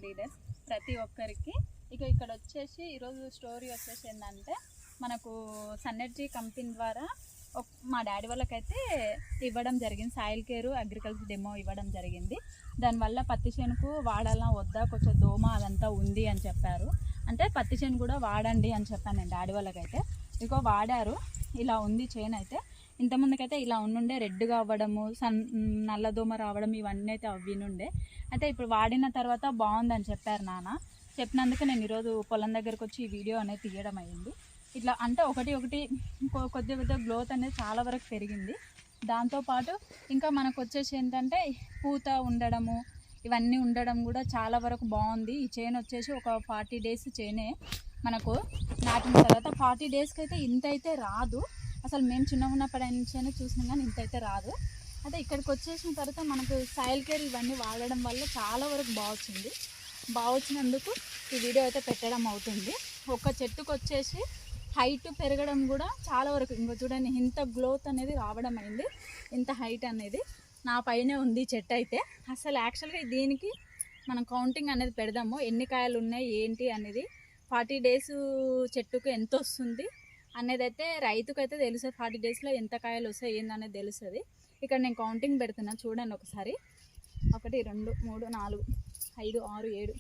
Leaders ప్రతి ఒక్కరికి. ఇక్కడ వచ్చేసి ఈరోజు స్టోరీ వచ్చేసి ఏంటంటే మనకు సన్నెర్జీ కంపెనీ ద్వారా మా డాడీ వాళ్ళకైతే ఇవ్వడం జరిగింది, సాయిల్ కేరు అగ్రికల్చర్ డెమో ఇవ్వడం జరిగింది. దానివల్ల పత్తి చేనుకు వాడాలా వద్దా, కొంచెం దోమ అదంతా ఉంది అని చెప్పారు. అంటే పత్తి చేను కూడా వాడండి అని చెప్పాను నేను డాడీ వాళ్ళకైతే. వాడారు, ఇలా ఉంది చేను అయితే. ఇంతకుముందుకైతే ఇలా ఉండుండే, రెడ్గా అవ్వడము, నల్లదోమ రావడం ఇవన్నీ అయితే అవ్వినుండే. అయితే ఇప్పుడు వాడిన తర్వాత బాగుందని చెప్పారు నాన్న. చెప్పినందుకు నేను ఈరోజు పొలం దగ్గరకు వచ్చి ఈ వీడియో అనేది తీయడం అయింది. ఇట్లా అంటే కొద్దిగా గ్రోత్ అనేది చాలా వరకు పెరిగింది. దాంతోపాటు ఇంకా మనకు వచ్చేసి ఏంటంటే పూత ఉండడము ఇవన్నీ ఉండడం కూడా చాలా వరకు బాగుంది. ఈ చేను వచ్చేసి ఒక 40 డేస్ చేనే మనకు నాటిన తర్వాత 40 డేస్కి అయితే ఇంత అయితే రాదు. అసలు మేము చిన్నగా ఉన్నప్పటి నుంచైనా చూసినాం కానీ ఇంత అయితే రాదు. అయితే ఇక్కడికి వచ్చేసిన తర్వాత మనకు సాయిల్ కేర్ ఇవన్నీ వాడడం వల్ల చాలా వరకు బాగా వచ్చినందుకు ఈ వీడియో అయితే పెట్టడం అవుతుంది. ఒక చెట్టుకు వచ్చేసి హైట్ పెరగడం కూడా చాలా వరకు, ఇంకో చూడండి ఇంత గ్రోత్ అనేది రావడం అయింది. ఇంత హైట్ అనేది నా పైనే ఉంది చెట్టు అయితే. అసలు యాక్చువల్గా దీనికి మనం కౌంటింగ్ అనేది పెడదాము, ఎన్ని కాయలు ఉన్నాయి ఏంటి అనేది. 40 డేస్ చెట్టుకు ఎంత వస్తుంది అనేది అయితే రైతుకైతే తెలుస్తుంది. 40 డేస్లో ఎంత కాయలు వస్తాయి ఏందనేది తెలుస్తుంది. ఇక్కడ నేను కౌంటింగ్ పెడుతున్నా చూడండి ఒకసారి. 1 2 3 4 5 6 7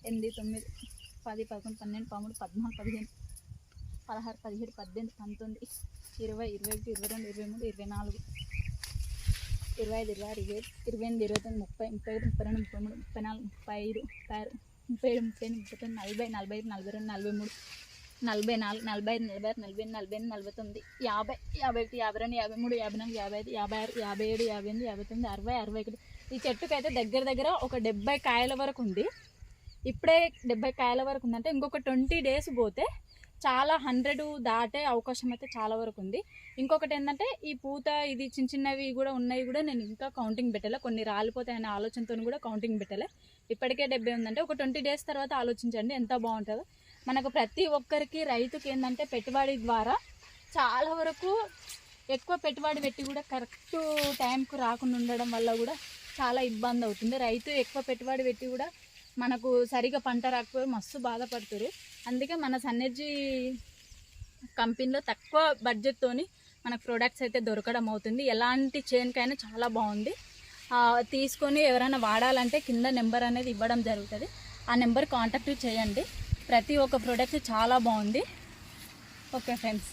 8 9 10 11 12 13 14 15 16 17 18 19 20 21 22 23 24 25 26 27 28 29 30 31 32 33 34 35 36 37 38 39 40 41 42 43 44 45 46 47 48 53 54 55 56 57 58 59 60 ఈ చెట్టుకైతే దగ్గర ఒక 70 కాయల వరకు ఉంది. ఇప్పుడే 70 కాయల వరకు ఉందంటే ఇంకొక 20 డేస్ పోతే చాలా 100 దాటే అవకాశం అయితే చాలా వరకు ఉంది. ఇంకొకటి ఏంటంటే ఈ పూత ఇది చిన్నవి కూడా ఉన్నాయి కూడా నేను ఇంకా కౌంటింగ్ పెట్టలే, కొన్ని రాలిపోతాయనే ఆలోచనతో కూడా కౌంటింగ్ పెట్టలే. ఇప్పటికే 70 ఉందంటే ఒక 20 డేస్ తర్వాత ఆలోచించండి ఎంత బాగుంటుందో. మనకు ప్రతి ఒక్కరికి రైతుకి ఏంటంటే పెట్టుబడి ద్వారా చాలా వరకు ఎక్కువ పెట్టుబడి పెట్టి కూడా కరెక్ట్ టైంకు రాకుండా ఉండడం వల్ల కూడా చాలా ఇబ్బంది అవుతుంది. రైతు ఎక్కువ పెట్టుబడి పెట్టి కూడా మనకు సరిగా పంట రాకపోయి మస్తు బాధపడుతారు. అందుకే మన సన్నెర్జీ కంపెనీలో తక్కువ బడ్జెట్తోని మనకు ప్రొడక్ట్స్ అయితే దొరకడం అవుతుంది. ఎలాంటి చేనుకైనా చాలా బాగుంది. తీసుకొని ఎవరైనా వాడాలంటే కింద నెంబర్ అనేది ఇవ్వడం జరుగుతుంది. ఆ నెంబర్ కాంటాక్ట్ చేయండి. ప్రతి ఒక్క ప్రోడక్ట్ చాలా బాగుంది. Okay friends.